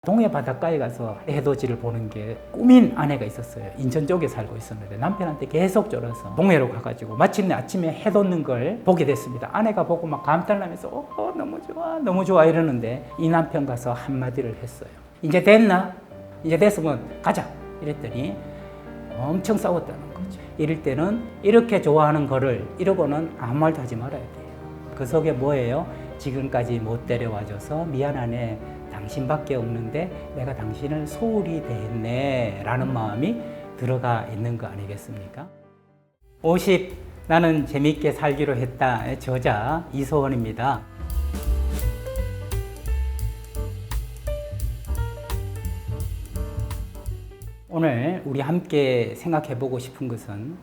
동해 바닷가에 가서 해돋이를 보는 게 꿈인 아내가 있었어요. 인천 쪽에 살고 있었는데 남편한테 계속 쫄아서 동해로 가가지고 마침내 아침에 해 돋는 걸 보게 됐습니다. 아내가 보고 막 감탄을 하면서 너무 좋아 너무 좋아 이러는데 이 남편 가서 한마디를 했어요. 이제 됐나? 이제 됐으면 가자 이랬더니 엄청 싸웠다는 거죠. 이럴 때는 이렇게 좋아하는 거를 이러고는 아무 말도 하지 말아야 돼요. 그 속에 뭐예요? 지금까지 못 데려와줘서 미안하네. 당신밖에 없는데 내가 당신을 소홀히 대했네 라는 마음이 들어가 있는 거 아니겠습니까? 50 나는 재밌게 살기로 했다 저자 이소원입니다. 오늘 우리 함께 생각해 보고 싶은 것은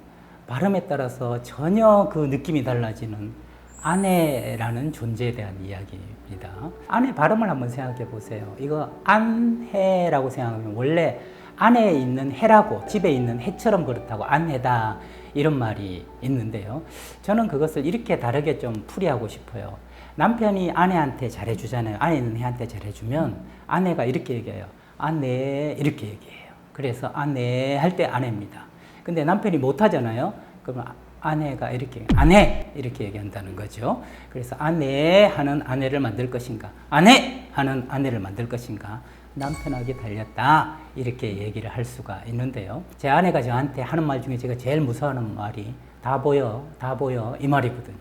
발음에 따라서 전혀 그 느낌이 달라지는 아내라는 존재에 대한 이야기입니다. 아내 발음을 한번 생각해 보세요. 이거 안해라고 생각하면 원래 안에 있는 해라고 집에 있는 해처럼 그렇다고 안해다 이런 말이 있는데요. 저는 그것을 이렇게 다르게 좀 풀이하고 싶어요. 남편이 아내한테 잘해주잖아요. 안에 있는 해한테 잘해주면 아내가 이렇게 얘기해요. 아내 이렇게 얘기해요. 그래서 아내 할 때 아내입니다. 근데 남편이 못하잖아요. 그러면 아내가 이렇게 아내 이렇게 얘기한다는 거죠. 그래서 아내 하는 아내를 만들 것인가 아내 하는 아내를 만들 것인가 남편에게 달렸다 이렇게 얘기를 할 수가 있는데요. 제 아내가 저한테 하는 말 중에 제가 제일 무서워하는 말이 다 보여 이 말이거든요.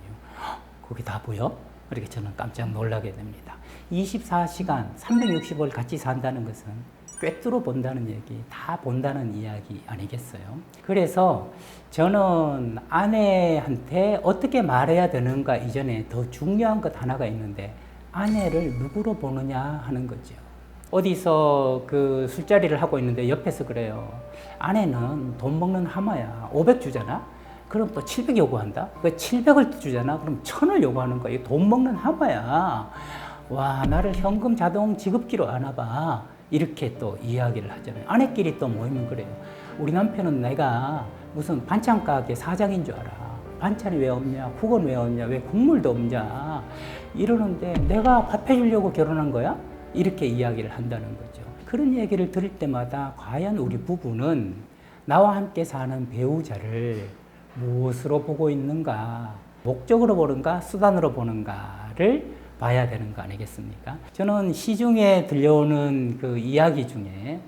그게 다 보여? 이렇게 저는 깜짝 놀라게 됩니다. 24시간 365일 같이 산다는 것은 꿰뚫어 본다는 얘기, 다 본다는 이야기 아니겠어요? 그래서 저는 아내한테 어떻게 말해야 되는가 이전에 더 중요한 것 하나가 있는데 아내를 누구로 보느냐 하는 거죠. 어디서 그 술자리를 하고 있는데 옆에서 그래요. 아내는 돈 먹는 하마야. 500 주잖아? 그럼 또 700 요구한다? 그 700을 주잖아? 그럼 1000을 요구하는 거야. 돈 먹는 하마야. 와, 나를 현금 자동 지급기로 아나 봐. 이렇게 또 이야기를 하잖아요. 아내끼리 또 모이면 그래요. 우리 남편은 내가 무슨 반찬 가게 사장인 줄 알아. 반찬이 왜 없냐? 국은 왜 없냐? 왜 국물도 없냐? 이러는데 내가 밥 해주려고 결혼한 거야? 이렇게 이야기를 한다는 거죠. 그런 얘기를 들을 때마다 과연 우리 부부는 나와 함께 사는 배우자를 무엇으로 보고 있는가? 목적으로 보는가? 수단으로 보는가를 봐야 되는 거 아니겠습니까? 저는 시중에 들려오는 그 이야기 중에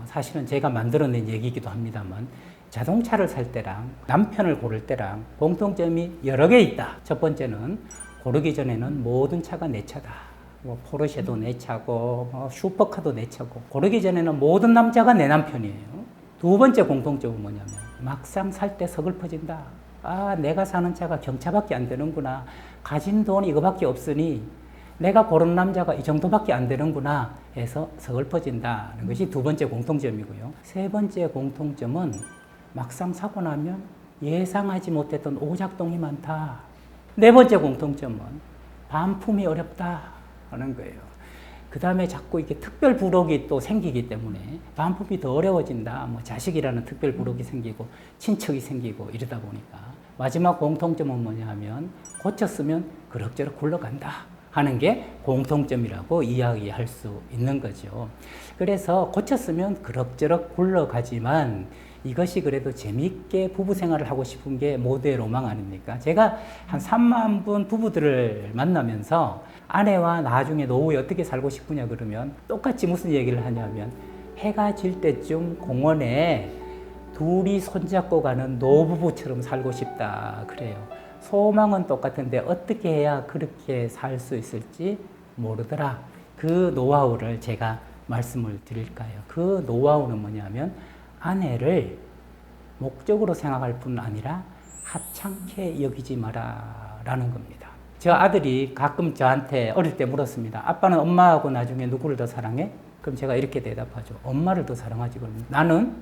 사실은 제가 만들어낸 얘기이기도 합니다만 자동차를 살 때랑 남편을 고를 때랑 공통점이 여러 개 있다. 첫 번째는 고르기 전에는 모든 차가 내 차다. 뭐 포르쉐도 내 차고 뭐 슈퍼카도 내 차고 고르기 전에는 모든 남자가 내 남편이에요. 두 번째 공통점은 뭐냐면 막상 살 때 서글퍼진다. 아, 내가 사는 차가 경차밖에 안 되는구나. 가진 돈이 이거밖에 없으니 내가 고른 남자가 이 정도밖에 안 되는구나 해서 서글퍼진다는 것이 두 번째 공통점이고요. 세 번째 공통점은 막상 사고 나면 예상하지 못했던 오작동이 많다. 네 번째 공통점은 반품이 어렵다 하는 거예요. 그 다음에 자꾸 이렇게 특별 부록이 또 생기기 때문에 반품이 더 어려워진다. 뭐 자식이라는 특별 부록이 생기고 친척이 생기고 이러다 보니까 마지막 공통점은 뭐냐 하면 고쳤으면 그럭저럭 굴러간다 하는 게 공통점이라고 이야기할 수 있는 거죠. 그래서 고쳤으면 그럭저럭 굴러가지만 이것이 그래도 재미있게 부부 생활을 하고 싶은 게 모두의 로망 아닙니까? 제가 한 3만 분 부부들을 만나면서 아내와 나중에 노후에 어떻게 살고 싶으냐 그러면 똑같이 무슨 얘기를 하냐면 해가 질 때쯤 공원에 둘이 손잡고 가는 노부부처럼 살고 싶다 그래요. 소망은 똑같은데 어떻게 해야 그렇게 살 수 있을지 모르더라. 그 노하우를 제가 말씀을 드릴까요? 그 노하우는 뭐냐면 아내를 목적으로 생각할 뿐 아니라 하찮게 여기지 마라 라는 겁니다. 저 아들이 가끔 저한테 어릴 때 물었습니다. 아빠는 엄마하고 나중에 누구를 더 사랑해? 그럼 제가 이렇게 대답하죠. 엄마를 더 사랑하지. 그러면 나는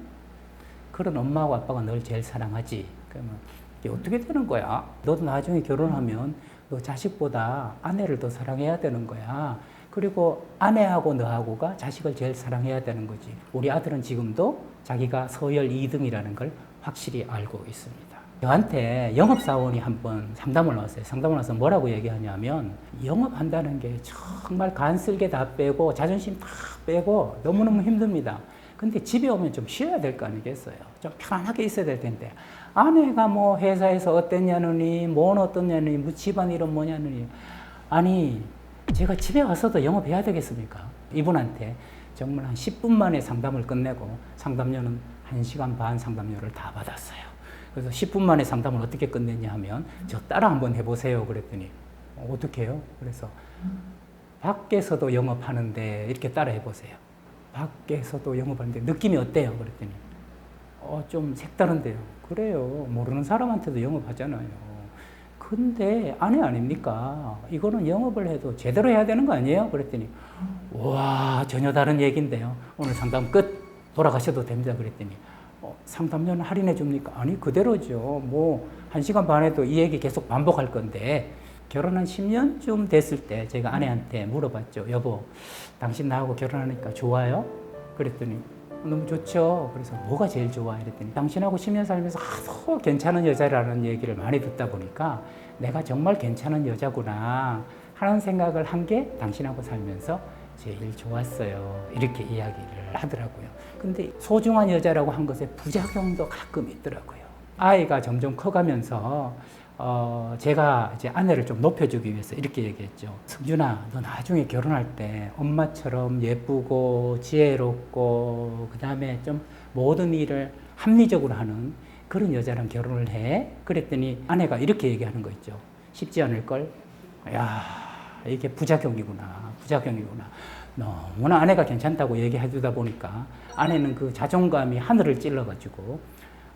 그런 엄마하고 아빠가 널 제일 사랑하지. 그러면 이게 어떻게 되는 거야? 너도 나중에 결혼하면 너 자식보다 아내를 더 사랑해야 되는 거야. 그리고 아내하고 너하고가 자식을 제일 사랑해야 되는 거지. 우리 아들은 지금도 자기가 서열 2등이라는 걸 확실히 알고 있습니다. 저한테 영업사원이 한번 상담을 왔어요. 상담을 와서 뭐라고 얘기하냐면 영업한다는 게 정말 간쓸게 다 빼고 자존심 다 빼고 너무너무 힘듭니다. 근데 집에 오면 좀 쉬어야 될 거 아니겠어요. 좀 편안하게 있어야 될 텐데 아내가 뭐 회사에서 어땠냐느니 뭔 어떻냐느니 뭐 집안일은 뭐냐느니 아니 제가 집에 와서도 영업해야 되겠습니까? 이분한테 정말 한 10분 만에 상담을 끝내고 상담료는 1시간 반 상담료를 다 받았어요. 그래서 10분 만에 상담을 어떻게 끝냈냐 하면 저 따라 한번 해보세요 그랬더니 어떻게 해요? 그래서 밖에서도 영업하는데 이렇게 따라 해보세요. 밖에서도 영업하는데 느낌이 어때요? 그랬더니 좀 색다른데요. 그래요. 모르는 사람한테도 영업하잖아요. 근데 아내 아닙니까? 이거는 영업을 해도 제대로 해야 되는 거 아니에요? 그랬더니 와 전혀 다른 얘기인데요. 오늘 상담 끝 돌아가셔도 됩니다. 그랬더니 상담료는 할인해 줍니까? 아니 그대로죠. 뭐 1시간 반에도 이 얘기 계속 반복할 건데 결혼한 10년쯤 됐을 때 제가 아내한테 물어봤죠. 여보 당신 나하고 결혼하니까 좋아요? 그랬더니 너무 좋죠. 그래서 뭐가 제일 좋아? 이랬더니 당신하고 10년 살면서 하도 괜찮은 여자라는 얘기를 많이 듣다 보니까 내가 정말 괜찮은 여자구나 하는 생각을 한 게 당신하고 살면서 제일 좋았어요. 이렇게 이야기를 하더라고요. 근데 소중한 여자라고 한 것에 부작용도 가끔 있더라고요. 아이가 점점 커가면서 제가 이제 아내를 좀 높여주기 위해서 이렇게 얘기했죠. 승준아, 너 나중에 결혼할 때 엄마처럼 예쁘고 지혜롭고 그 다음에 좀 모든 일을 합리적으로 하는 그런 여자랑 결혼을 해. 그랬더니 아내가 이렇게 얘기하는 거 있죠. 쉽지 않을걸? 야, 이게 부작용이구나. 너무나 아내가 괜찮다고 얘기해 주다 보니까 아내는 그 자존감이 하늘을 찔러가지고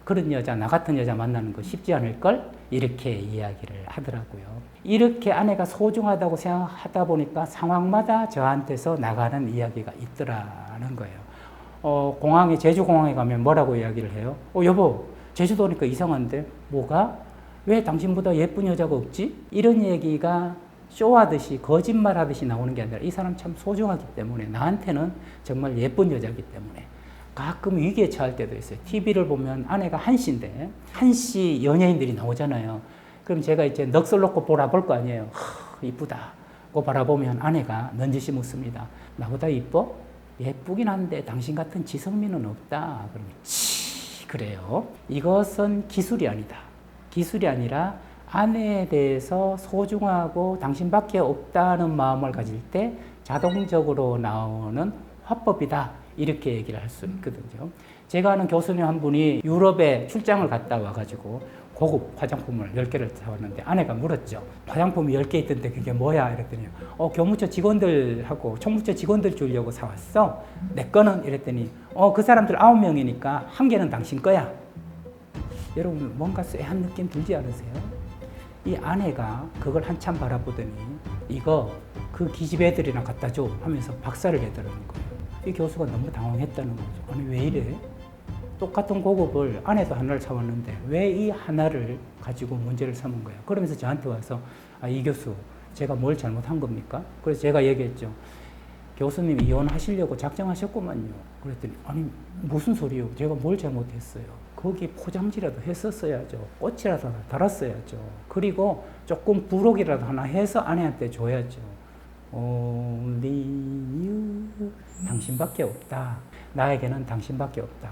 그런 여자, 나 같은 여자 만나는 거 쉽지 않을걸? 이렇게 이야기를 하더라고요. 이렇게 아내가 소중하다고 생각하다 보니까 상황마다 저한테서 나가는 이야기가 있더라는 거예요. 공항에, 제주공항에 가면 뭐라고 이야기를 해요? 여보, 제주도 오니까 이상한데? 뭐가? 왜 당신보다 예쁜 여자가 없지? 이런 얘기가 쇼하듯이 거짓말하듯이 나오는 게 아니라 이 사람 참 소중하기 때문에 나한테는 정말 예쁜 여자이기 때문에 가끔 위기에 처할 때도 있어요. TV를 보면 아내가 한씨인데 한씨 연예인들이 나오잖아요. 그럼 제가 이제 넋을 놓고 보라볼 거 아니에요. 이쁘다. 고 바라보면 아내가 넌지시 묻습니다. 나보다 이뻐? 예쁘긴 한데 당신 같은 지성미는 없다. 그러면 그래요. 이것은 기술이 아니다. 기술이 아니라 아내에 대해서 소중하고 당신밖에 없다는 마음을 가질 때 자동적으로 나오는 화법이다. 이렇게 얘기를 할 수 있거든요. 제가 아는 교수님 한 분이 유럽에 출장을 갔다 와가지고 고급 화장품을 10개를 사왔는데 아내가 물었죠. 화장품이 10개 있던데 그게 뭐야? 이랬더니 교무처 직원들하고 총무처 직원들 주려고 사왔어. 내 거는? 이랬더니 그 사람들 9명이니까 한 개는 당신 거야. 여러분 뭔가 쎄한 느낌 들지 않으세요? 이 아내가 그걸 한참 바라보더니 이거 그 기집 애들이나 갖다 줘 하면서 박살을 내더라는 거예요. 이 교수가 너무 당황했다는 거죠. 아니 왜 이래? 똑같은 고급을 아내도 하나를 사왔는데 왜 이 하나를 가지고 문제를 삼은 거예요? 그러면서 저한테 와서 이 교수 제가 뭘 잘못한 겁니까? 그래서 제가 얘기했죠. 교수님이 이혼하시려고 작정하셨구만요. 그랬더니 아니 무슨 소리요? 제가 뭘 잘못했어요? 거기 포장지라도 했었어야죠. 꽃이라도 달았어야죠. 그리고 조금 부록이라도 하나 해서 아내한테 줘야죠. Only you. 당신밖에 없다. 나에게는 당신밖에 없다.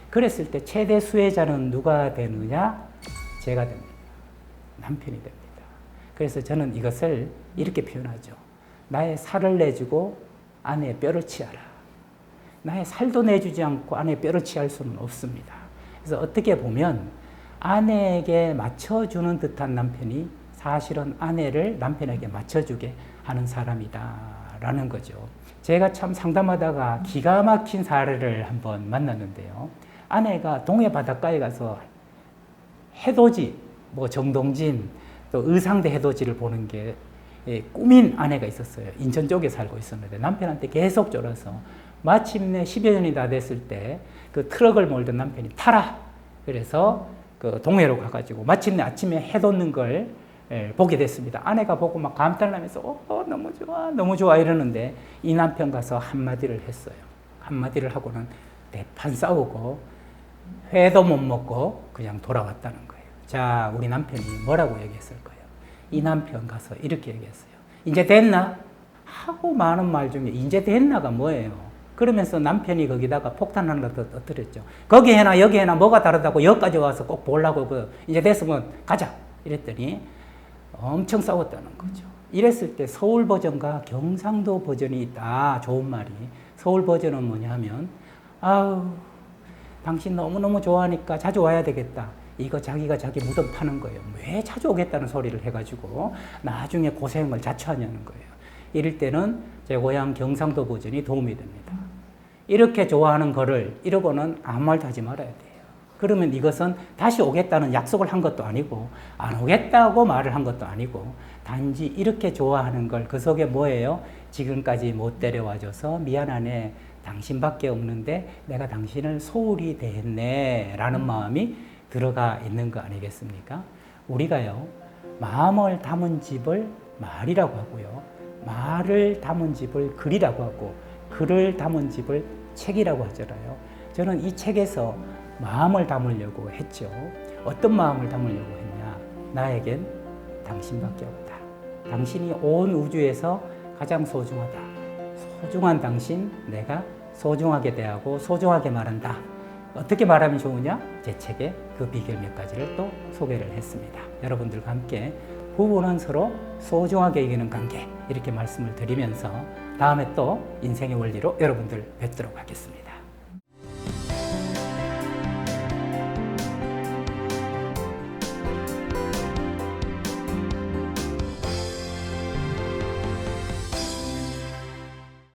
그랬을 때 최대 수혜자는 누가 되느냐? 제가 됩니다. 남편이 됩니다. 그래서 저는 이것을 이렇게 표현하죠. 나의 살을 내주고 아내의 뼈를 치아라. 나의 살도 내주지 않고 아내의 뼈를 취할 수는 없습니다. 그래서 어떻게 보면 아내에게 맞춰주는 듯한 남편이 사실은 아내를 남편에게 맞춰주게 하는 사람이다라는 거죠. 제가 참 상담하다가 기가 막힌 사례를 한번 만났는데요. 아내가 동해 바닷가에 가서 해돋이, 정동진, 또 의상대 해돋이를 보는 게 꿈인 아내가 있었어요. 인천 쪽에 살고 있었는데 남편한테 계속 쫄아서 마침내 10여 년이 다 됐을 때 그 트럭을 몰던 남편이 타라. 그래서 그 동해로 가가지고 마침내 아침에 해 돋는 걸 보게 됐습니다. 아내가 보고 막 감탄을 하면서 너무 좋아 너무 좋아 이러는데 이 남편 가서 한마디를 했어요. 한마디를 하고는 대판 싸우고 회도 못 먹고 그냥 돌아왔다는 거예요. 자, 우리 남편이 뭐라고 얘기했을 거예요? 이 남편 가서 이렇게 얘기했어요. 이제 됐나? 하고 많은 말 중에 이제 됐나가 뭐예요? 그러면서 남편이 거기다가 폭탄 하나 더 터뜨렸죠. 거기 해나 여기 해나 뭐가 다르다고 여기까지 와서 꼭 보려고 이제 됐으면 가자 이랬더니 엄청 싸웠다는 거죠. 이랬을 때 서울 버전과 경상도 버전이 있다. 좋은 말이. 서울 버전은 뭐냐면 아우 당신 너무너무 좋아하니까 자주 와야 되겠다. 이거 자기가 자기 무덤 파는 거예요. 왜 자주 오겠다는 소리를 해가지고 나중에 고생을 자초하냐는 거예요. 이럴 때는 제 고향 경상도 버전이 도움이 됩니다. 이렇게 좋아하는 거를 이러고는 아무 말도 하지 말아야 돼요. 그러면 이것은 다시 오겠다는 약속을 한 것도 아니고 안 오겠다고 말을 한 것도 아니고 단지 이렇게 좋아하는 걸 그 속에 뭐예요? 지금까지 못 데려와줘서 미안하네. 당신밖에 없는데 내가 당신을 소홀히 대했네 라는 마음이 들어가 있는 거 아니겠습니까? 우리가요 마음을 담은 집을 말이라고 하고요 말을 담은 집을 글이라고 하고 글을 담은 집을 책이라고 하잖아요. 저는 이 책에서 마음을 담으려고 했죠. 어떤 마음을 담으려고 했냐? 나에겐 당신밖에 없다. 당신이 온 우주에서 가장 소중하다. 소중한 당신 내가 소중하게 대하고 소중하게 말한다. 어떻게 말하면 좋으냐? 제 책에 그 비결 몇 가지를 또 소개를 했습니다. 여러분들과 함께 부부는 서로 소중하게 이기는 관계 이렇게 말씀을 드리면서 다음에 또 인생의 원리로 여러분들 뵙도록 하겠습니다.